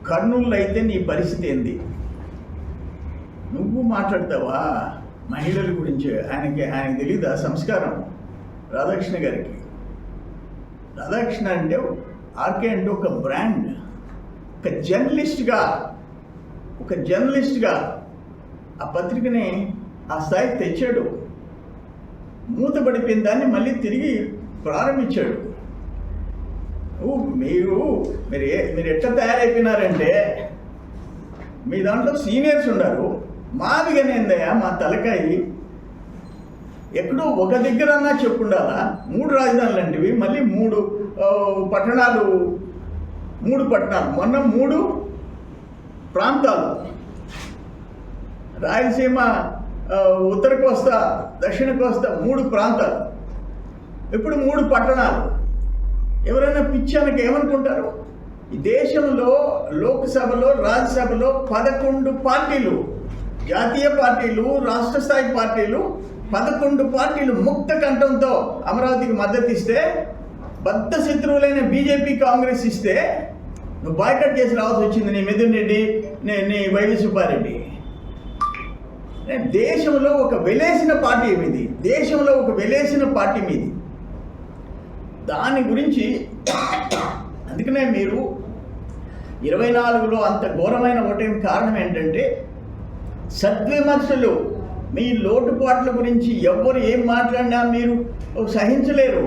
కర్నూలు అయితే నీ పరిస్థితి ఏంది? నువ్వు మాట్లాడతావా మహిళల గురించి? ఆయనకి తెలీదా సంస్కారం? రాధాకృష్ణ గారికి రాధాకృష్ణ అంటే ఆర్కే అంటే ఒక బ్రాండ్, ఒక జర్నలిస్ట్గా ఆ పత్రికని ఆ స్థాయికి తెచ్చాడు. మూతపడిపోయిన దాన్ని మళ్ళీ తిరిగి ప్రారంభించాడు. మీరు ఎట్లా తయారైపోయినారంటే, మీ దాంట్లో సీనియర్స్ ఉన్నారు, మాదిగానేందయ్యా మా తలకాయి ఎక్కడో ఒక దగ్గరన్నా చెప్పుండాలా. 3 రాజధానులు అంటివి, మళ్ళీ 3 పట్టణాలు, మొన్న 3 ప్రాంతాలు, రాయలసీమ, ఉత్తర కోస్తా, దక్షిణ కోస్తా 3 ప్రాంతాలు, ఇప్పుడు 3 పట్టణాలు. ఎవరైనా పిచ్చానికి ఏమనుకుంటారు? ఈ దేశంలో లోక్సభలో, రాజ్యసభలో 11 పార్టీలు, జాతీయ పార్టీలు, రాష్ట్ర స్థాయి పార్టీలు, 11 పార్టీలు ముక్త కంఠంతో అమరావతికి మద్దతు ఇస్తే, బద్ధ శత్రువులైన బీజేపీ, కాంగ్రెస్ ఇస్తే నువ్వు బాయ్కట్ చేసి రావాల్సి వచ్చింది. నీ మిథున్ రెడ్డి, నీ వైవి సుబ్బారెడ్డి. దేశంలో ఒక వెలేసిన పార్టీ మీది, మీది. దాని గురించి అందుకనే మీరు 24లో అంత ఘోరమైన ఓటమి కారణం ఏంటంటే, సద్విమర్శలు, మీ లోటుపాట్ల గురించి ఎవరు ఏం మాట్లాడినా మీరు సహించలేరు.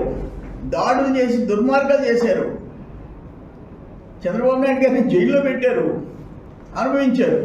దాడులు చేసి దుర్మార్గాలు చేశారు. చంద్రబాబు నాయుడు గారిని జైల్లో పెట్టారు, అనుభవించారు.